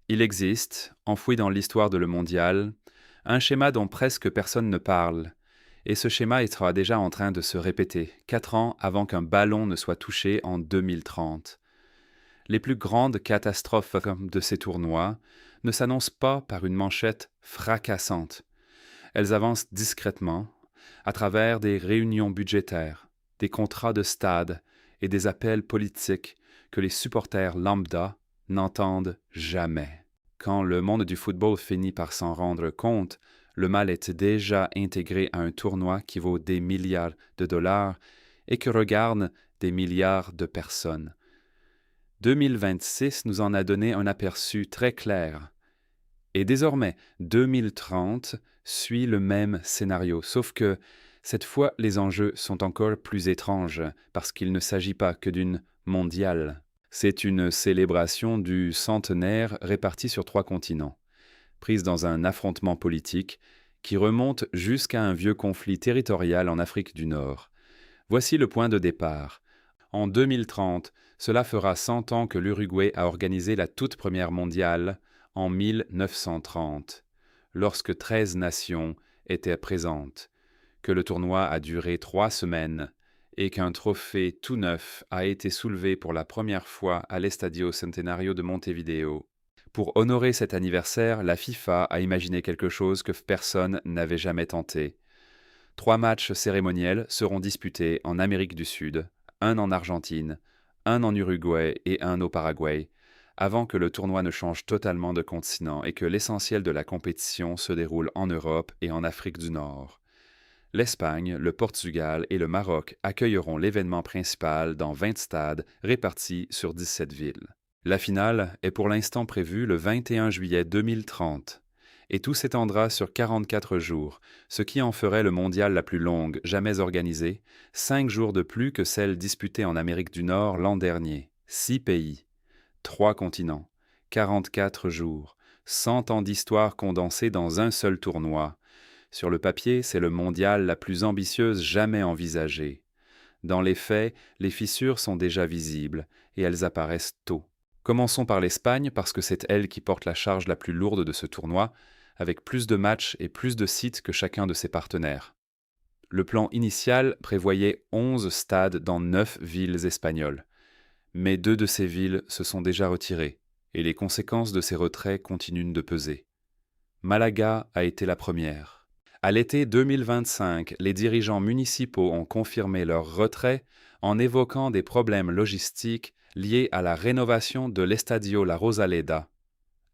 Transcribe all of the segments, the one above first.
Il existe, enfoui dans l'histoire de le mondial, un schéma dont presque personne ne parle. Et ce schéma sera déjà en train de se répéter, 4 ans avant qu'un ballon ne soit touché en 2030. Les plus grandes catastrophes de ces tournois ne s'annoncent pas par une manchette fracassante. Elles avancent discrètement, à travers des réunions budgétaires, des contrats de stade et des appels politiques que les supporters lambda n'entendent jamais. Quand le monde du football finit par s'en rendre compte, le mal est déjà intégré à un tournoi qui vaut des milliards de dollars et que regardent des milliards de personnes. 2026 nous en a donné un aperçu très clair. Et désormais, 2030 suit le même scénario, sauf que cette fois, les enjeux sont encore plus étranges, parce qu'il ne s'agit pas que d'une mondiale. C'est une célébration du centenaire répartie sur 3 continents, prise dans un affrontement politique qui remonte jusqu'à un vieux conflit territorial en Afrique du Nord. Voici le point de départ. En 2030, cela fera 100 ans que l'Uruguay a organisé la toute première mondiale, en 1930, lorsque 13 nations étaient présentes, que le tournoi a duré 3 semaines et qu'un trophée tout neuf a été soulevé pour la première fois à l'Estadio Centenario de Montevideo. Pour honorer cet anniversaire, la FIFA a imaginé quelque chose que personne n'avait jamais tenté. 3 matchs cérémoniels seront disputés en Amérique du Sud, un en Argentine, un en Uruguay et un au Paraguay, avant que le tournoi ne change totalement de continent et que l'essentiel de la compétition se déroule en Europe et en Afrique du Nord. L'Espagne, le Portugal et le Maroc accueilleront l'événement principal dans 20 stades répartis sur 17 villes. La finale est pour l'instant prévue le 21 juillet 2030 et tout s'étendra sur 44 jours, ce qui en ferait le mondial la plus longue jamais organisée, 5 jours de plus que celle disputée en Amérique du Nord l'an dernier. 6 pays, 3 continents, 44 jours, 100 ans d'histoire condensés dans un seul tournoi. Sur le papier, c'est le mondial la plus ambitieuse jamais envisagée. Dans les faits, les fissures sont déjà visibles, et elles apparaissent tôt. Commençons par l'Espagne parce que c'est elle qui porte la charge la plus lourde de ce tournoi, avec plus de matchs et plus de sites que chacun de ses partenaires. Le plan initial prévoyait 11 stades dans 9 villes espagnoles. Mais 2 de ces villes se sont déjà retirées, et les conséquences de ces retraits continuent de peser. Malaga a été la première. À l'été 2025, les dirigeants municipaux ont confirmé leur retrait en évoquant des problèmes logistiques liés à la rénovation de l'Estadio La Rosaleda.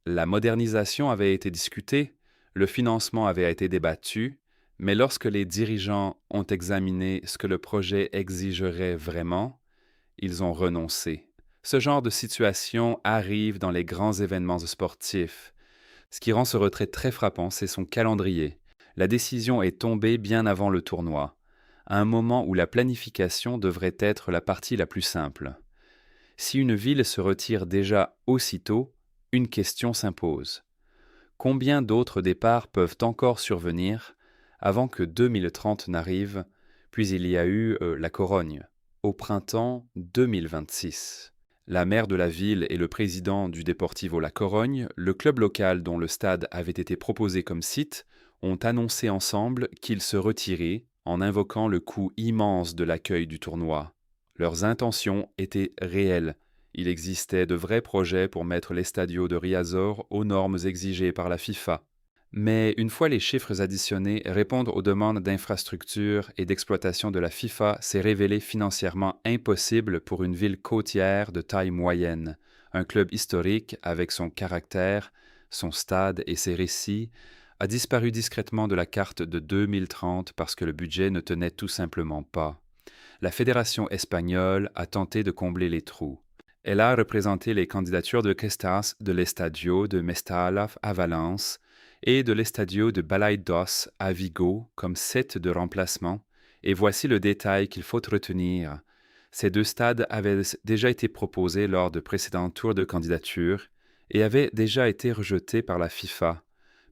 La modernisation avait été discutée, le financement avait été débattu, mais lorsque les dirigeants ont examiné ce que le projet exigerait vraiment, ils ont renoncé. Ce genre de situation arrive dans les grands événements sportifs. Ce qui rend ce retrait très frappant, c'est son calendrier. La décision est tombée bien avant le tournoi, à un moment où la planification devrait être la partie la plus simple. Si une ville se retire déjà aussitôt, une question s'impose. Combien d'autres départs peuvent encore survenir avant que 2030 n'arrive, puis il y a eu la Corogne, au printemps 2026. La maire de la ville et le président du Deportivo La Corogne, le club local dont le stade avait été proposé comme site, ont annoncé ensemble qu'ils se retiraient en invoquant le coût immense de l'accueil du tournoi. Leurs intentions étaient réelles. Il existait de vrais projets pour mettre l'Estadio de Riazor aux normes exigées par la FIFA. Mais une fois les chiffres additionnés, répondre aux demandes d'infrastructure et d'exploitation de la FIFA s'est révélé financièrement impossible pour une ville côtière de taille moyenne, un club historique avec son caractère, son stade et ses récits, a disparu discrètement de la carte de 2030 parce que le budget ne tenait tout simplement pas. La fédération espagnole a tenté de combler les trous. Elle a représenté les candidatures de Questas de l'Estadio de Mestalla à Valence et de l'Estadio de Balaidos à Vigo comme set de remplacement, et voici le détail qu'il faut retenir. Ces 2 stades avaient déjà été proposés lors de précédents tours de candidature et avaient déjà été rejetés par la FIFA,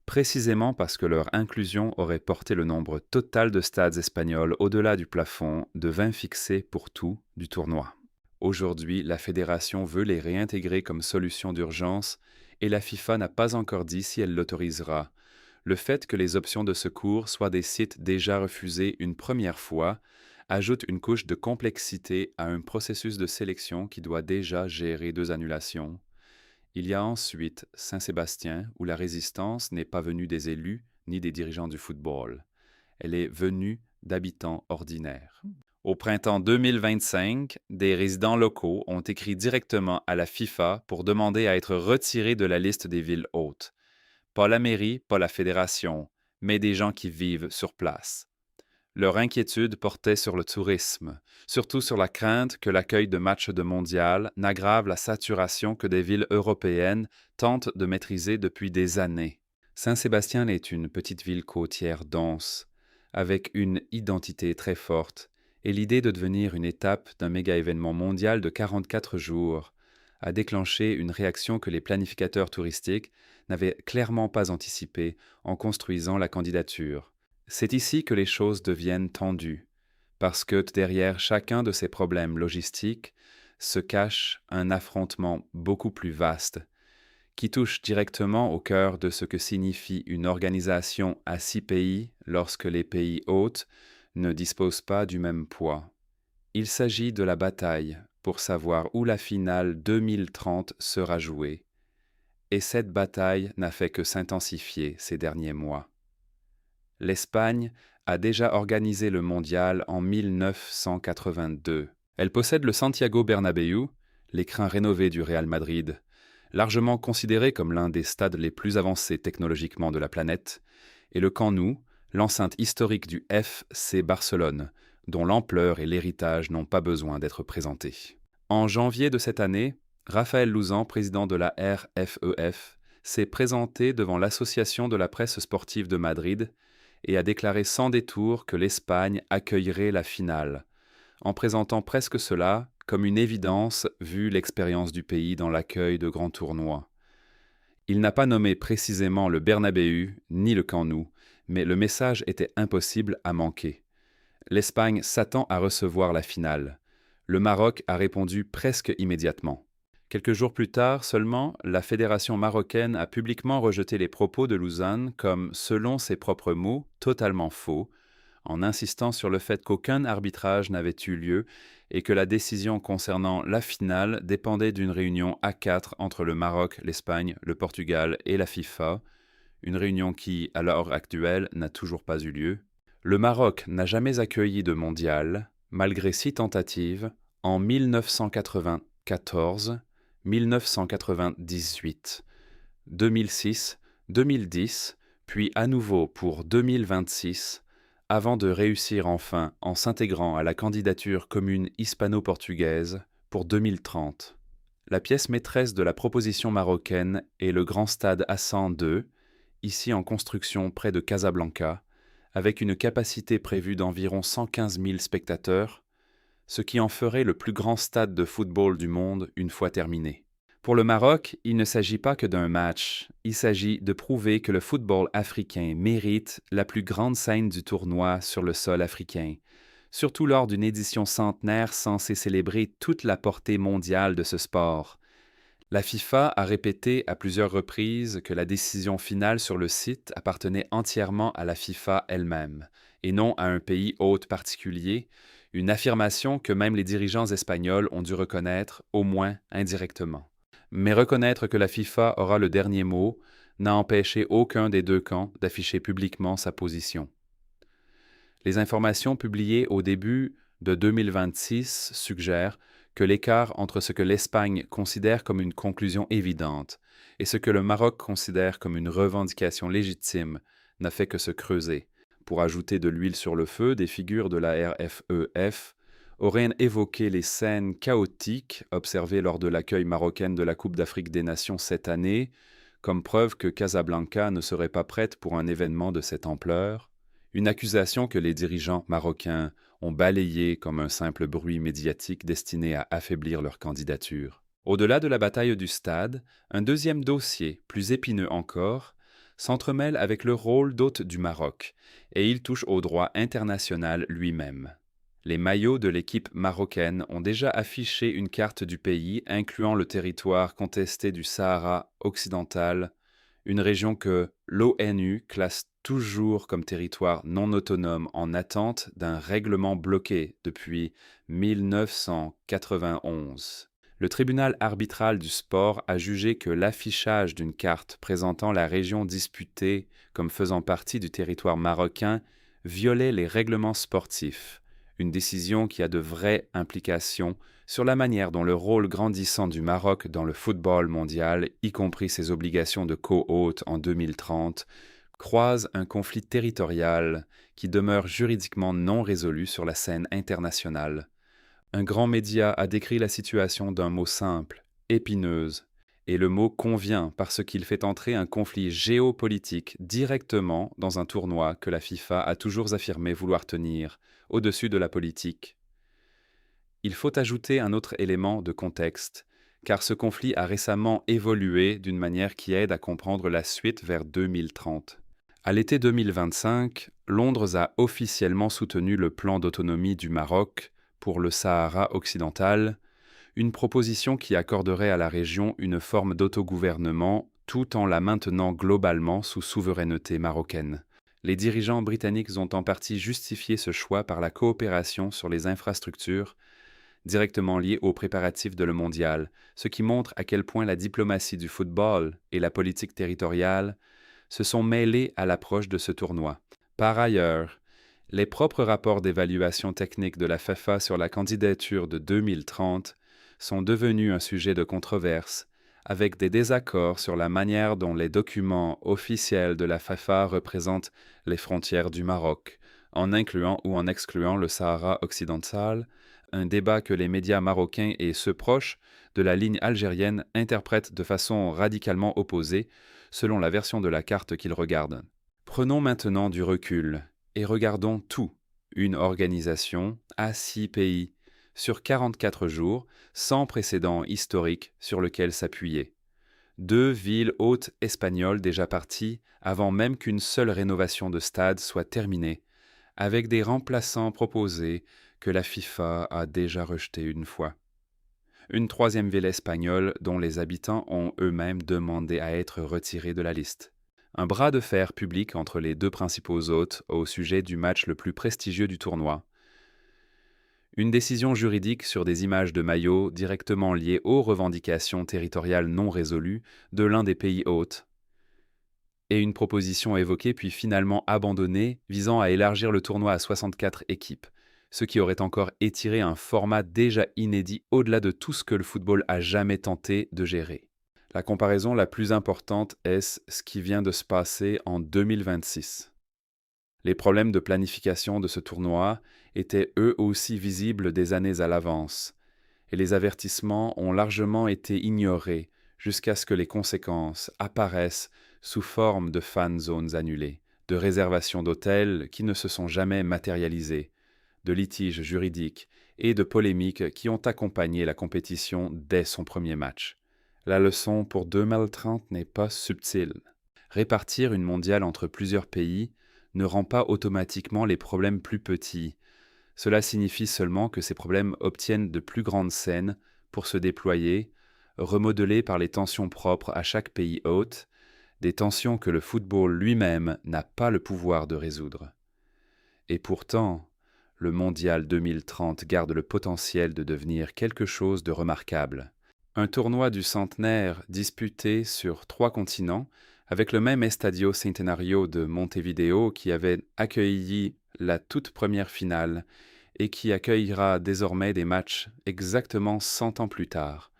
précisément parce que leur inclusion aurait porté le nombre total de stades espagnols au-delà du plafond de 20 fixé pour tout du tournoi. Aujourd'hui, la fédération veut les réintégrer comme solution d'urgence et la FIFA n'a pas encore dit si elle l'autorisera. Le fait que les options de secours soient des sites déjà refusés une première fois ajoute une couche de complexité à un processus de sélection qui doit déjà gérer 2 annulations. Il y a ensuite Saint-Sébastien, où la résistance n'est pas venue des élus ni des dirigeants du football. Elle est venue d'habitants ordinaires. Au printemps 2025, des résidents locaux ont écrit directement à la FIFA pour demander à être retirés de la liste des villes hôtes. Pas la mairie, pas la fédération, mais des gens qui vivent sur place. Leur inquiétude portait sur le tourisme, surtout sur la crainte que l'accueil de matchs de mondial n'aggrave la saturation que des villes européennes tentent de maîtriser depuis des années. Saint-Sébastien est une petite ville côtière dense, avec une identité très forte, et l'idée de devenir une étape d'un méga-événement mondial de 44 jours a déclenché une réaction que les planificateurs touristiques n'avaient clairement pas anticipée en construisant la candidature. C'est ici que les choses deviennent tendues, parce que derrière chacun de ces problèmes logistiques se cache un affrontement beaucoup plus vaste, qui touche directement au cœur de ce que signifie une organisation à 6 pays lorsque les pays hôtes ne disposent pas du même poids. Il s'agit de la bataille pour savoir où la finale 2030 sera jouée, et cette bataille n'a fait que s'intensifier ces derniers mois. L'Espagne a déjà organisé le mondial en 1982. Elle possède le Santiago Bernabéu, l'écrin rénové du Real Madrid, largement considéré comme l'un des stades les plus avancés technologiquement de la planète, et le Camp Nou, l'enceinte historique du FC Barcelone, dont l'ampleur et l'héritage n'ont pas besoin d'être présentés. En janvier de cette année, Raphaël Louzan, président de la RFEF, s'est présenté devant l'Association de la presse sportive de Madrid et a déclaré sans détour que l'Espagne accueillerait la finale, en présentant presque cela comme une évidence vu l'expérience du pays dans l'accueil de grands tournois. Il n'a pas nommé précisément le Bernabéu ni le Camp Nou, mais le message était impossible à manquer. L'Espagne s'attend à recevoir la finale. Le Maroc a répondu presque immédiatement. Quelques jours plus tard seulement, la fédération marocaine a publiquement rejeté les propos de Louzan comme, selon ses propres mots, totalement faux, en insistant sur le fait qu'aucun arbitrage n'avait eu lieu et que la décision concernant la finale dépendait d'une réunion à 4 entre le Maroc, l'Espagne, le Portugal et la FIFA, une réunion qui, à l'heure actuelle, n'a toujours pas eu lieu. Le Maroc n'a jamais accueilli de mondial, malgré 6 tentatives, en 1994, 1998, 2006, 2010, puis à nouveau pour 2026, avant de réussir enfin en s'intégrant à la candidature commune hispano-portugaise pour 2030. La pièce maîtresse de la proposition marocaine est le grand stade Hassan II, ici en construction près de Casablanca, avec une capacité prévue d'environ 115 000 spectateurs, ce qui en ferait le plus grand stade de football du monde une fois terminé. Pour le Maroc, il ne s'agit pas que d'un match, il s'agit de prouver que le football africain mérite la plus grande scène du tournoi sur le sol africain, surtout lors d'une édition centenaire censée célébrer toute la portée mondiale de ce sport. La FIFA a répété à plusieurs reprises que la décision finale sur le site appartenait entièrement à la FIFA elle-même, et non à un pays hôte particulier, une affirmation que même les dirigeants espagnols ont dû reconnaître, au moins indirectement. Mais reconnaître que la FIFA aura le dernier mot n'a empêché aucun des deux camps d'afficher publiquement sa position. Les informations publiées au début de 2026 suggèrent que l'écart entre ce que l'Espagne considère comme une conclusion évidente et ce que le Maroc considère comme une revendication légitime n'a fait que se creuser. Pour ajouter de l'huile sur le feu, des figures de la RFEF auraient évoqué les scènes chaotiques observées lors de l'accueil marocain de la Coupe d'Afrique des Nations cette année, comme preuve que Casablanca ne serait pas prête pour un événement de cette ampleur, une accusation que les dirigeants marocains ont balayée comme un simple bruit médiatique destiné à affaiblir leur candidature. Au-delà de la bataille du stade, un deuxième dossier, plus épineux encore, s'entremêle avec le rôle d'hôte du Maroc, et il touche au droit international lui-même. Les maillots de l'équipe marocaine ont déjà affiché une carte du pays incluant le territoire contesté du Sahara occidental, une région que l'ONU classe toujours comme territoire non autonome en attente d'un règlement bloqué depuis 1991. Le tribunal arbitral du sport a jugé que l'affichage d'une carte présentant la région disputée comme faisant partie du territoire marocain violait les règlements sportifs, une décision qui a de vraies implications sur la manière dont le rôle grandissant du Maroc dans le football mondial, y compris ses obligations de co-hôte en 2030, croise un conflit territorial qui demeure juridiquement non résolu sur la scène internationale. Un grand média a décrit la situation d'un mot simple, épineuse, et le mot convient parce qu'il fait entrer un conflit géopolitique directement dans un tournoi que la FIFA a toujours affirmé vouloir tenir au-dessus de la politique. Il faut ajouter un autre élément de contexte, car ce conflit a récemment évolué d'une manière qui aide à comprendre la suite vers 2030. À l'été 2025, Londres a officiellement soutenu le plan d'autonomie du Maroc pour le Sahara occidental, une proposition qui accorderait à la région une forme d'autogouvernement tout en la maintenant globalement sous souveraineté marocaine. Les dirigeants britanniques ont en partie justifié ce choix par la coopération sur les infrastructures directement liées aux préparatifs de le mondial, ce qui montre à quel point la diplomatie du football et la politique territoriale se sont mêlées à l'approche de ce tournoi. Par ailleurs, les propres rapports d'évaluation technique de la FIFA sur la candidature de 2030 sont devenus un sujet de controverse, avec des désaccords sur la manière dont les documents officiels de la FIFA représentent les frontières du Maroc, en incluant ou en excluant le Sahara occidental, un débat que les médias marocains et ceux proches de la ligne algérienne interprètent de façon radicalement opposée, selon la version de la carte qu'ils regardent. Prenons maintenant du recul et regardons tout, une organisation à 6 pays, sur 44 jours, sans précédent historique sur lequel s'appuyer. 2 villes hôtes espagnoles déjà parties avant même qu'une seule rénovation de stade soit terminée, avec des remplaçants proposés que la FIFA a déjà rejetés une fois. Une 3e ville espagnole dont les habitants ont eux-mêmes demandé à être retirés de la liste. Un bras de fer public entre les 2 principaux hôtes au sujet du match le plus prestigieux du tournoi. Une décision juridique sur des images de maillots directement liées aux revendications territoriales non résolues de l'un des pays hôtes. Et une proposition évoquée puis finalement abandonnée visant à élargir le tournoi à 64 équipes, ce qui aurait encore étiré un format déjà inédit au-delà de tout ce que le football a jamais tenté de gérer. La comparaison la plus importante est ce qui vient de se passer en 2026. Les problèmes de planification de ce tournoi étaient eux aussi visibles des années à l'avance, et les avertissements ont largement été ignorés jusqu'à ce que les conséquences apparaissent sous forme de fan zones annulées, de réservations d'hôtels qui ne se sont jamais matérialisées, de litiges juridiques et de polémiques qui ont accompagné la compétition dès son premier match. La leçon pour 2030 n'est pas subtile. Répartir une mondiale entre plusieurs pays ne rend pas automatiquement les problèmes plus petits. Cela signifie seulement que ces problèmes obtiennent de plus grandes scènes pour se déployer, remodelées par les tensions propres à chaque pays hôte, des tensions que le football lui-même n'a pas le pouvoir de résoudre. Et pourtant, le Mondial 2030 garde le potentiel de devenir quelque chose de remarquable. Un tournoi du centenaire disputé sur 3 continents, avec le même Estadio Centenario de Montevideo qui avait accueilli la toute première finale et qui accueillera désormais des matchs exactement 100 ans plus tard.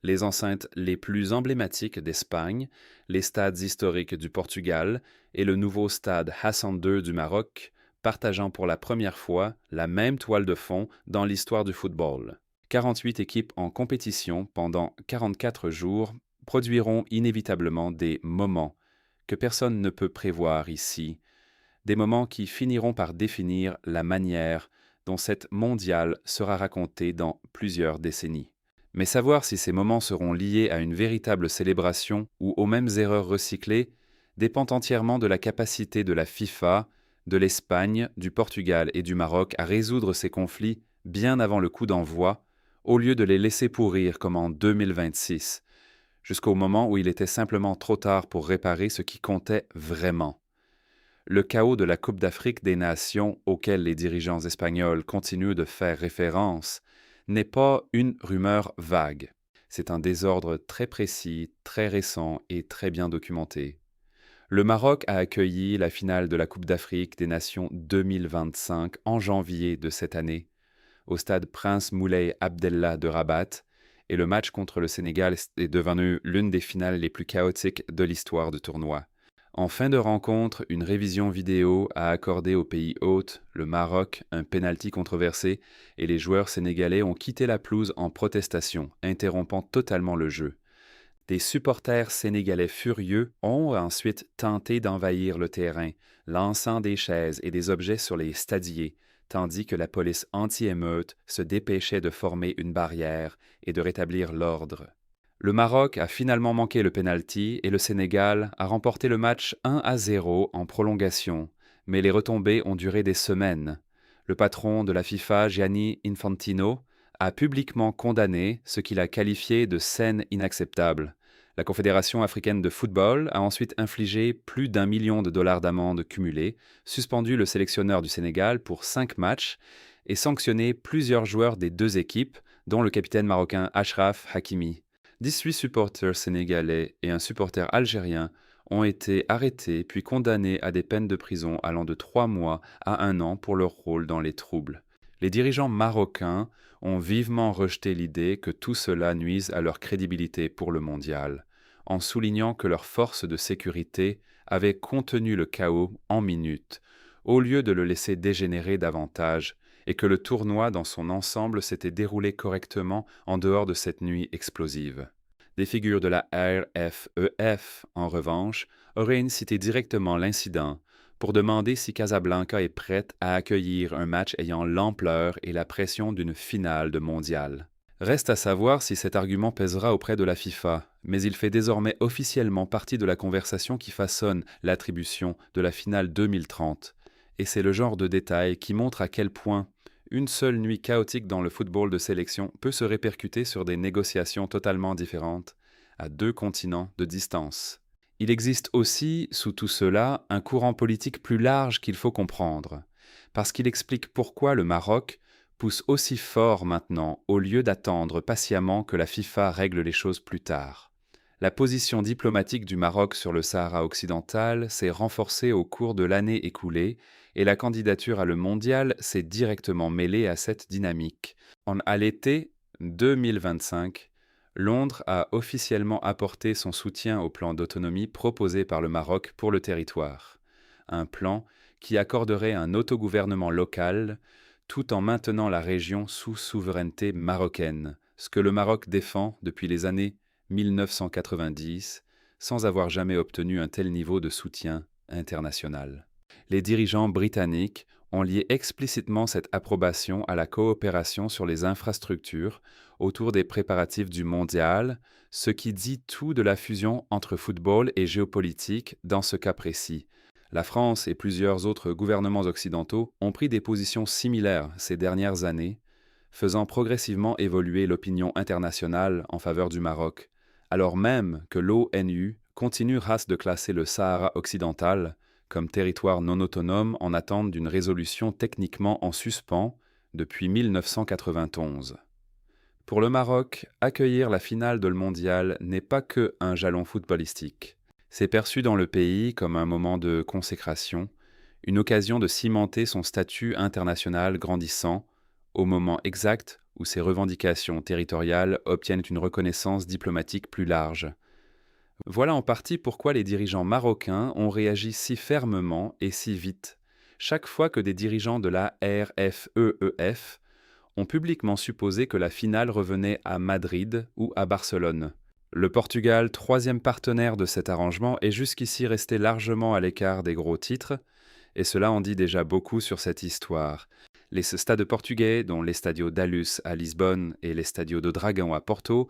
Les enceintes les plus emblématiques d'Espagne, les stades historiques du Portugal et le nouveau stade Hassan II du Maroc, partageant pour la première fois la même toile de fond dans l'histoire du football. 48 équipes en compétition pendant 44 jours produiront inévitablement des moments que personne ne peut prévoir ici, des moments qui finiront par définir la manière dont cette mondiale sera racontée dans plusieurs décennies. Mais savoir si ces moments seront liés à une véritable célébration ou aux mêmes erreurs recyclées dépend entièrement de la capacité de la FIFA de l'Espagne, du Portugal et du Maroc à résoudre ces conflits bien avant le coup d'envoi, au lieu de les laisser pourrir comme en 2026, jusqu'au moment où il était simplement trop tard pour réparer ce qui comptait vraiment. Le chaos de la Coupe d'Afrique des Nations auquel les dirigeants espagnols continuent de faire référence n'est pas une rumeur vague. C'est un désordre très précis, très récent et très bien documenté. Le Maroc a accueilli la finale de la Coupe d'Afrique des Nations 2025 en janvier de cette année, au stade Prince Moulay Abdellah de Rabat, et le match contre le Sénégal est devenu l'une des finales les plus chaotiques de l'histoire du tournoi. En fin de rencontre, une révision vidéo a accordé au pays hôte, le Maroc, un pénalty controversé et les joueurs sénégalais ont quitté la pelouse en protestation, interrompant totalement le jeu. Des supporters sénégalais furieux ont ensuite tenté d'envahir le terrain, lançant des chaises et des objets sur les stadiers, tandis que la police anti-émeute se dépêchait de former une barrière et de rétablir l'ordre. Le Maroc a finalement manqué le pénalty et le Sénégal a remporté le match 1-0 en prolongation, mais les retombées ont duré des semaines. Le patron de la FIFA, Gianni Infantino, a publiquement condamné ce qu'il a qualifié de scène inacceptable. La Confédération africaine de football a ensuite infligé plus d'1 million de dollars d'amende cumulée, suspendu le sélectionneur du Sénégal pour 5 matchs et sanctionné plusieurs joueurs des deux équipes, dont le capitaine marocain Achraf Hakimi. 18 supporters sénégalais et un supporter algérien ont été arrêtés puis condamnés à des peines de prison allant de 3 mois à 1 an pour leur rôle dans les troubles. Les dirigeants marocains ont vivement rejeté l'idée que tout cela nuise à leur crédibilité pour le mondial, en soulignant que leurs forces de sécurité avaient contenu le chaos en minutes, au lieu de le laisser dégénérer davantage, et que le tournoi dans son ensemble s'était déroulé correctement en dehors de cette nuit explosive. Des figures de la RFEF, en revanche, auraient incité directement l'incident pour demander si Casablanca est prête à accueillir un match ayant l'ampleur et la pression d'une finale de mondial. Reste à savoir si cet argument pèsera auprès de la FIFA, mais il fait désormais officiellement partie de la conversation qui façonne l'attribution de la finale 2030. Et c'est le genre de détail qui montre à quel point une seule nuit chaotique dans le football de sélection peut se répercuter sur des négociations totalement différentes, à 2 continents de distance. Il existe aussi, sous tout cela, un courant politique plus large qu'il faut comprendre, parce qu'il explique pourquoi le Maroc pousse aussi fort maintenant au lieu d'attendre patiemment que la FIFA règle les choses plus tard. La position diplomatique du Maroc sur le Sahara occidental s'est renforcée au cours de l'année écoulée et la candidature à le mondial s'est directement mêlée à cette dynamique. À l'été 2025, Londres a officiellement apporté son soutien au plan d'autonomie proposé par le Maroc pour le territoire. Un plan qui accorderait un autogouvernement local tout en maintenant la région sous souveraineté marocaine, ce que le Maroc défend depuis les années 1990, sans avoir jamais obtenu un tel niveau de soutien international. Les dirigeants britanniques ont lié explicitement cette approbation à la coopération sur les infrastructures autour des préparatifs du mondial, ce qui dit tout de la fusion entre football et géopolitique dans ce cas précis. La France et plusieurs autres gouvernements occidentaux ont pris des positions similaires ces dernières années, faisant progressivement évoluer l'opinion internationale en faveur du Maroc, alors même que l'ONU continuera de classer le Sahara occidental comme territoire non autonome en attente d'une résolution techniquement en suspens depuis 1991. Pour le Maroc, accueillir la finale de le mondial n'est pas que un jalon footballistique. C'est perçu dans le pays comme un moment de consécration, une occasion de cimenter son statut international grandissant, au moment exact où ses revendications territoriales obtiennent une reconnaissance diplomatique plus large. Voilà en partie pourquoi les dirigeants marocains ont réagi si fermement et si vite, chaque fois que des dirigeants de la RFEEF ont publiquement supposé que la finale revenait à Madrid ou à Barcelone. Le Portugal, troisième partenaire de cet arrangement, est jusqu'ici resté largement à l'écart des gros titres, et cela en dit déjà beaucoup sur cette histoire. Les stades portugais, dont l'Estadio da Luz à Lisbonne et l'Estadio do Dragão à Porto,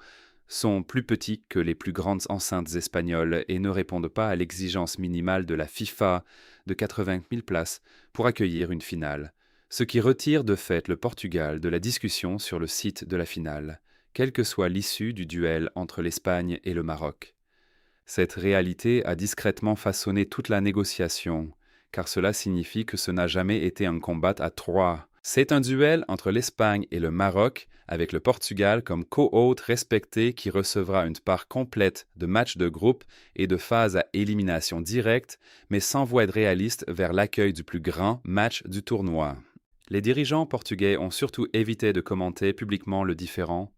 sont plus petits que les plus grandes enceintes espagnoles et ne répondent pas à l'exigence minimale de la FIFA de 80 000 places pour accueillir une finale, ce qui retire de fait le Portugal de la discussion sur le site de la finale, quelle que soit l'issue du duel entre l'Espagne et le Maroc. Cette réalité a discrètement façonné toute la négociation, car cela signifie que ce n'a jamais été un combat à trois. C'est un duel entre l'Espagne et le Maroc, avec le Portugal comme co-hôte respecté qui recevra une part complète de matchs de groupe et de phases à élimination directe, mais sans voie de réaliste vers l'accueil du plus grand match du tournoi. Les dirigeants portugais ont surtout évité de commenter publiquement le différend,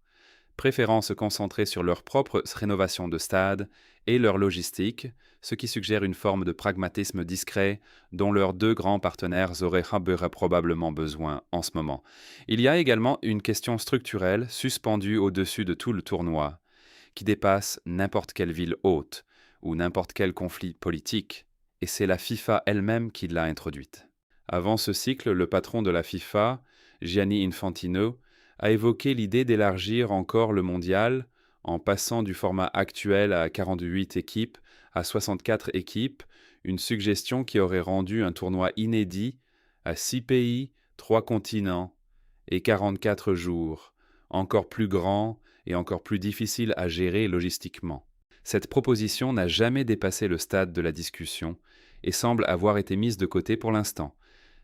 préférant se concentrer sur leur propre rénovation de stade et leur logistique, ce qui suggère une forme de pragmatisme discret dont leurs deux grands partenaires auraient probablement besoin en ce moment. Il y a également une question structurelle suspendue au-dessus de tout le tournoi, qui dépasse n'importe quelle ville hôte ou n'importe quel conflit politique, et c'est la FIFA elle-même qui l'a introduite. Avant ce cycle, le patron de la FIFA, Gianni Infantino, a évoqué l'idée d'élargir encore le mondial en passant du format actuel à 48 équipes à 64 équipes, une suggestion qui aurait rendu un tournoi inédit à 6 pays, 3 continents et 44 jours, encore plus grand et encore plus difficile à gérer logistiquement. Cette proposition n'a jamais dépassé le stade de la discussion et semble avoir été mise de côté pour l'instant.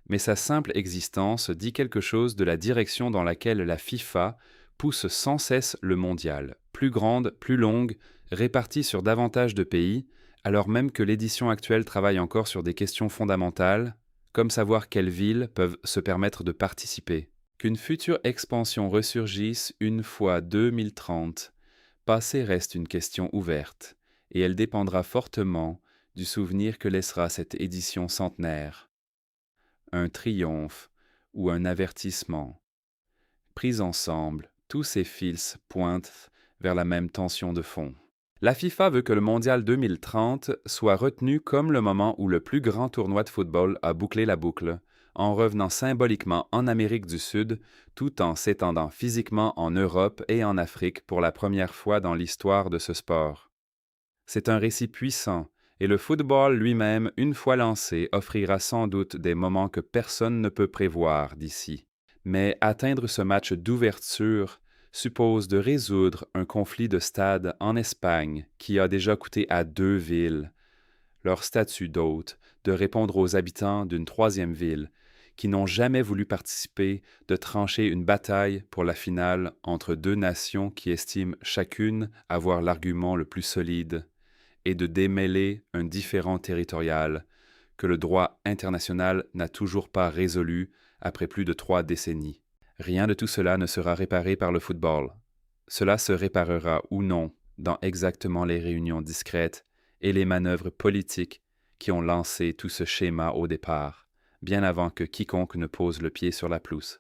Mais sa simple existence dit quelque chose de la direction dans laquelle la FIFA pousse sans cesse le mondial, plus grande, plus longue, répartie sur davantage de pays, alors même que l'édition actuelle travaille encore sur des questions fondamentales, comme savoir quelles villes peuvent se permettre de participer. Qu'une future expansion ressurgisse une fois 2030, passé reste une question ouverte, et elle dépendra fortement du souvenir que laissera cette édition centenaire. Un triomphe ou un avertissement. Pris ensemble, tous ces fils pointent vers la même tension de fond. La FIFA veut que le Mondial 2030 soit retenu comme le moment où le plus grand tournoi de football a bouclé la boucle, en revenant symboliquement en Amérique du Sud, tout en s'étendant physiquement en Europe et en Afrique pour la première fois dans l'histoire de ce sport. C'est un récit puissant, et le football lui-même, une fois lancé, offrira sans doute des moments que personne ne peut prévoir d'ici. Mais atteindre ce match d'ouverture suppose de résoudre un conflit de stade en Espagne qui a déjà coûté à 2 villes leur statut d'hôte, de répondre aux habitants d'une troisième ville qui n'ont jamais voulu participer, de trancher une bataille pour la finale entre deux nations qui estiment chacune avoir l'argument le plus solide, et de démêler un différend territorial que le droit international n'a toujours pas résolu après plus de 3 décennies. Rien de tout cela ne sera réparé par le football. Cela se réparera ou non dans exactement les réunions discrètes et les manœuvres politiques qui ont lancé tout ce schéma au départ, bien avant que quiconque ne pose le pied sur la pelouse.